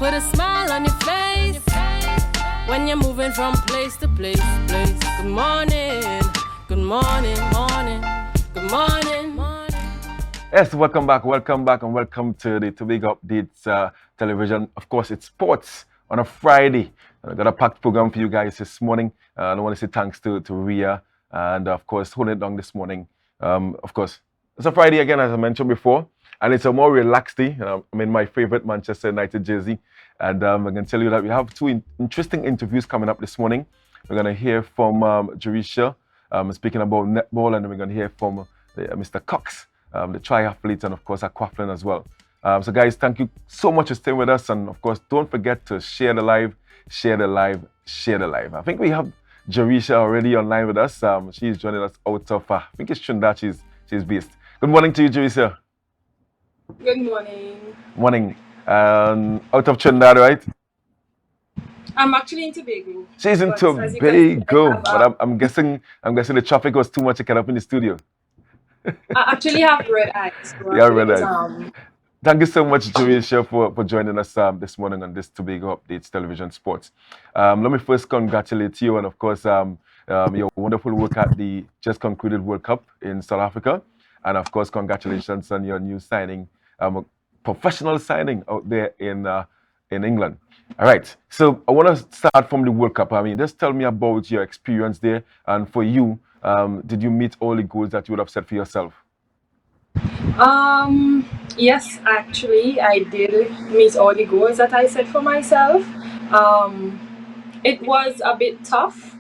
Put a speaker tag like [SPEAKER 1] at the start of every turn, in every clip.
[SPEAKER 1] put a smile on your face when you're moving from place to place. Good morning, good morning, morning, good morning, morning.
[SPEAKER 2] Yes, welcome back, and welcome to the Tobago Updates television. Of course, it's sports on a Friday. I got a packed program for you guys this morning. I want to say thanks to Ria and, of course, holding it down this morning. Of course, it's a Friday again, as I mentioned before, and it's a more relaxed day. I'm in my favorite Manchester United jersey, and I can tell you that we have two interesting interviews coming up this morning. We're going to hear from Jeresia speaking about netball, and then we're going to hear from Mr. Cox, the triathlete, and of course, aquathlon as well. So guys, thank you so much for staying with us. And of course, don't forget to share the live. I think we have Jeresia already online with us. She's joining us out of, I think it's Trinidad she's based. Good morning to you, Jeresia.
[SPEAKER 3] Good morning.
[SPEAKER 2] Morning. Out of Trinidad, right?
[SPEAKER 3] I'm actually in Tobago.
[SPEAKER 2] She's in Tobago, but I'm guessing the traffic was too much to get up in the studio.
[SPEAKER 3] I actually have red eyes. So
[SPEAKER 2] yeah, red eyes. Thank you so much, Jeresia, for joining us this morning on this Tobago Updates Television Sports. Let me first congratulate you and, of course, your wonderful work at the just concluded World Cup in South Africa. And, of course, congratulations on your new signing, professional signing out there in England. All right, so I want to start from the World Cup. I mean, just tell me about your experience there. And for you, did you meet all the goals that you would have set for yourself?
[SPEAKER 3] Yes, actually, I did meet all the goals that I set for myself. It was a bit tough,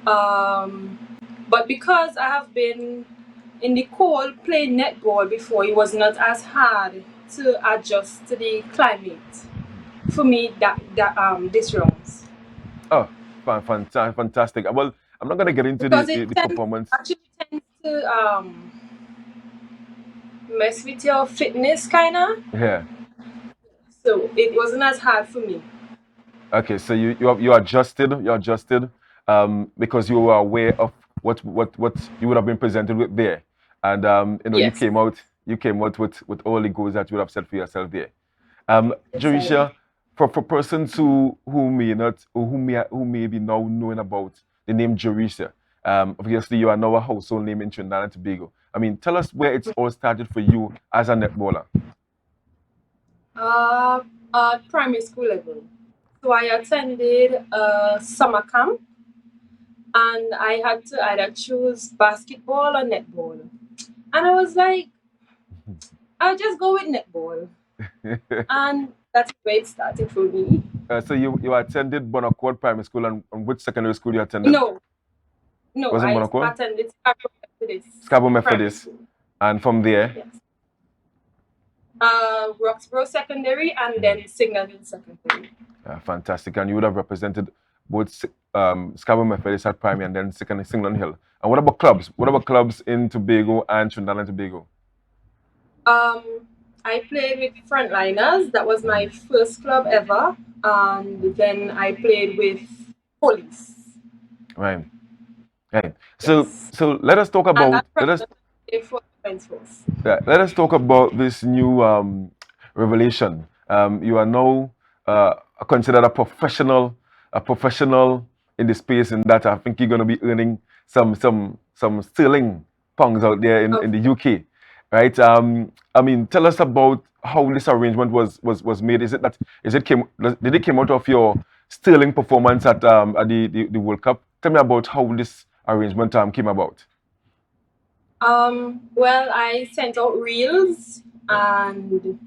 [SPEAKER 3] but because I have been in the cold playing netball before, it was not as hard to adjust to the climate for me this rounds.
[SPEAKER 2] Oh, fantastic. Well, I'm not going to get into the performance.
[SPEAKER 3] Actually tends to mess with your fitness, kind of.
[SPEAKER 2] Yeah.
[SPEAKER 3] So it wasn't as hard for me.
[SPEAKER 2] Okay, so you adjusted because you were aware of what you would have been presented with there, and
[SPEAKER 3] Yes.
[SPEAKER 2] you came out with all the goals that you would have set for yourself there. Jeresia, for persons who may be now knowing about the name Jeresia, obviously you are now a household name in Trinidad and Tobago. I mean, tell us where it's all started for you as a netballer.
[SPEAKER 3] Primary school level. So I attended a summer camp, and I had to either choose basketball or netball. And I was like, I'll just go with netball. And that's where it started for me.
[SPEAKER 2] So you attended Bonaccord Primary School, and which secondary school you attended?
[SPEAKER 3] No,
[SPEAKER 2] Was it
[SPEAKER 3] I
[SPEAKER 2] Bonaccord?
[SPEAKER 3] attended Scarborough Methodist.
[SPEAKER 2] Scarborough Methodist. And from there?
[SPEAKER 3] Yes. Roxborough Secondary and then Signal Hill Secondary.
[SPEAKER 2] Fantastic. And you would have represented both Scarborough Methodist at primary and then Signal Hill. And what about clubs? What about clubs in Tobago and Trinidad and Tobago?
[SPEAKER 3] I played with Frontliners. That was my first club ever. And then I played with Police.
[SPEAKER 2] Right. So let us talk about let us talk about this new revelation. You are now considered a professional in the space, in that I think you're going to be earning some sterling pounds out there in the UK, right? I mean, tell us about how this arrangement was made. Did it came out of your sterling performance at the World Cup? Tell me about how this arrangement came about.
[SPEAKER 3] Well, I sent out reels, and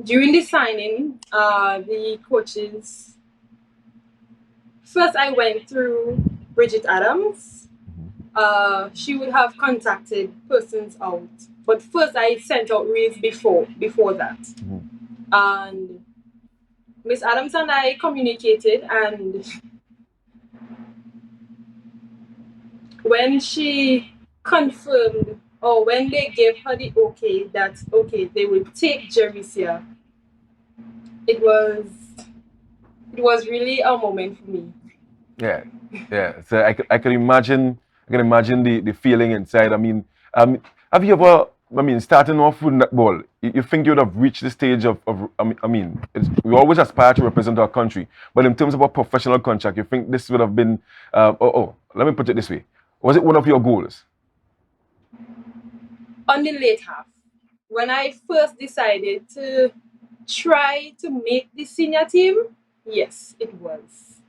[SPEAKER 3] during the signing, the coaches, first I went through Bridget Adams. She would have contacted persons out, but first I sent out reels before that. And Miss Adams and I communicated, and when she confirmed, or when they gave her the okay that they would take Jeresia, it was really a moment for me.
[SPEAKER 2] Yeah. So I can imagine the feeling inside. I mean, have you ever I mean, starting off with netball, you think you would have reached the stage of we always aspire to represent our country, but in terms of a professional contract, you think this would have been, let me put it this way. Was it one of your goals?
[SPEAKER 3] On the late half, when I first decided to try to make the senior team, yes, it was.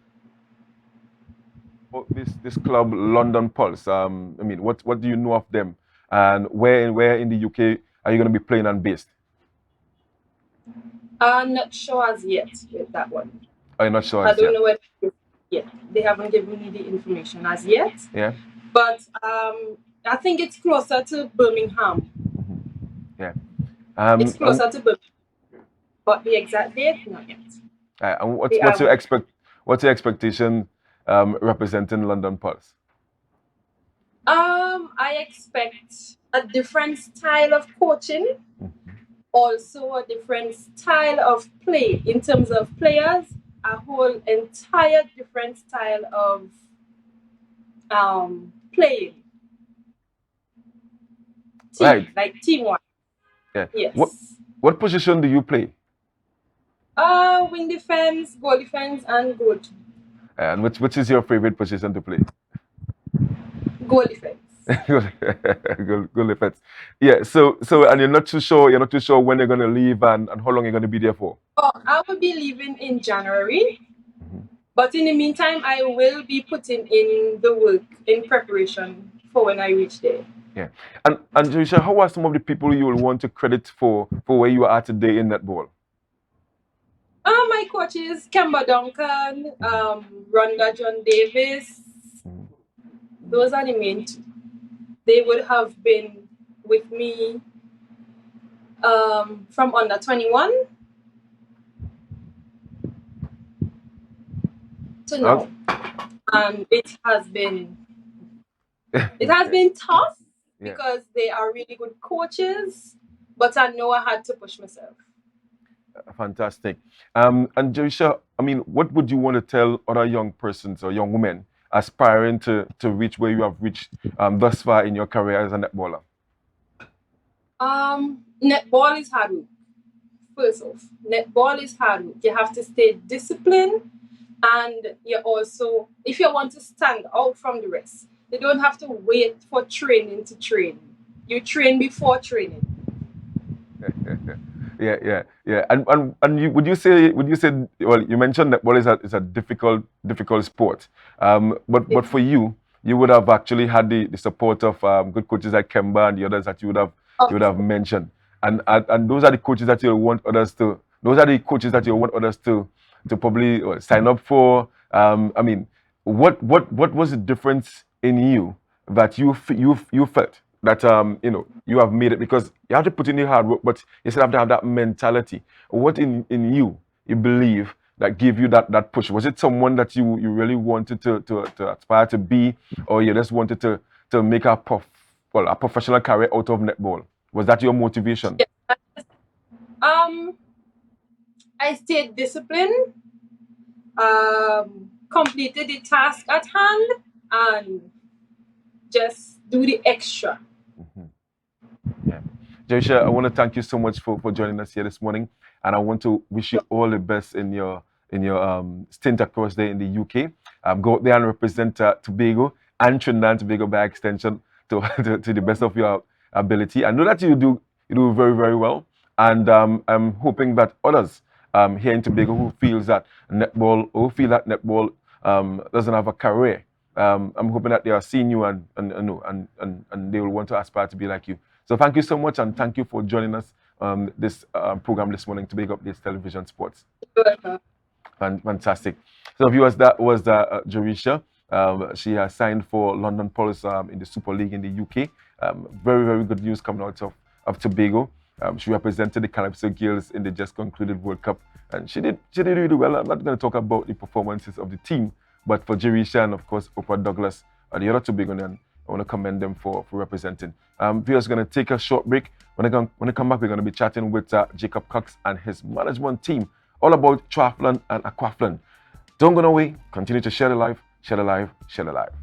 [SPEAKER 2] Oh, this club, London Pulse, what do you know of them? And where in the UK are you going to be playing and based?
[SPEAKER 3] I'm not sure as yet with that one.
[SPEAKER 2] Are you not sure
[SPEAKER 3] I
[SPEAKER 2] as
[SPEAKER 3] don't
[SPEAKER 2] yet?
[SPEAKER 3] know where yet. They haven't given me the information as yet.
[SPEAKER 2] Yeah.
[SPEAKER 3] But I think it's closer to Birmingham.
[SPEAKER 2] Yeah.
[SPEAKER 3] It's closer to Birmingham. But the exact date, not yet.
[SPEAKER 2] And what's your expectation representing London Pulse?
[SPEAKER 3] I expect a different style of coaching, also a different style of play in terms of players, a whole entire different style of playing. Team,
[SPEAKER 2] Right.
[SPEAKER 3] like teamwork.
[SPEAKER 2] Yeah.
[SPEAKER 3] Yes.
[SPEAKER 2] What position do you play?
[SPEAKER 3] Wing defense, goal defense, and goal.
[SPEAKER 2] And which is your favorite position to play?
[SPEAKER 3] Goal defense.
[SPEAKER 2] Goal defense. Yeah. So and you're not too sure when you're gonna leave and how long you're gonna be there for.
[SPEAKER 3] Oh, I will be leaving in January. But in the meantime, I will be putting in the work in preparation for when I reach there.
[SPEAKER 2] Yeah. And Jeresia, how are some of the people you will want to credit for where you are today in netball?
[SPEAKER 3] My coaches, Kemba Duncan, Rhonda John Davis. Those are the main two. They would have been with me from under 21 to now. And it has been tough because they are really good coaches, but I know I had to push myself.
[SPEAKER 2] Fantastic. And Jeresia, what would you want to tell other young persons or young women aspiring to reach where you have reached thus far in your career as a netballer?
[SPEAKER 3] Netball is hard work. First off, netball is hard work. You have to stay disciplined, and you also, if you want to stand out from the rest, you don't have to wait for training to train. You train before training.
[SPEAKER 2] Yeah. And would you say well, you mentioned netball is a difficult sport. But for you would have actually had the support of good coaches like Kemba and the others that you would have mentioned. And those are the coaches that you want others to probably sign up for. What was the difference in you that you felt that you have made it? Because you have to put in the hard work, but you still have to have that mentality. What in you believe that gave you that push? Was it someone that you really wanted to aspire to be, or you just wanted to make a professional career out of netball? Was that your motivation?
[SPEAKER 3] I stayed disciplined, completed the task at hand, and just do the extra.
[SPEAKER 2] Yeah. Jeresia, I want to thank you so much for joining us here this morning, and I want to wish you all the best in your stint across there in the UK. Go out there and represent Tobago and Trinidad and Tobago by extension to the best of your ability. I know that you do very, very well, and I'm hoping that others here in Tobago who feel that netball doesn't have a career, I'm hoping that they are seeing you and they will want to aspire to be like you. So thank you so much, and thank you for joining us this program this morning, Tobago Updates Television Sports. Fantastic. So viewers, that was Jeresia. She has signed for London Pulse in the Super League in the UK. Very, very good news coming out of Tobago. She represented the Calypso Girls in the just concluded World Cup, and she did really well. I'm not going to talk about the performances of the team, but for Jeresia and of course Oprah Douglas, the other Tobagonian, I want to commend them for representing. Viewers, going to take a short break. When I come back, we're going to be chatting with Jacob Cox and his management team all about triathlon and aquathlon. Don't go away. Continue to share the life, share the life, share the life.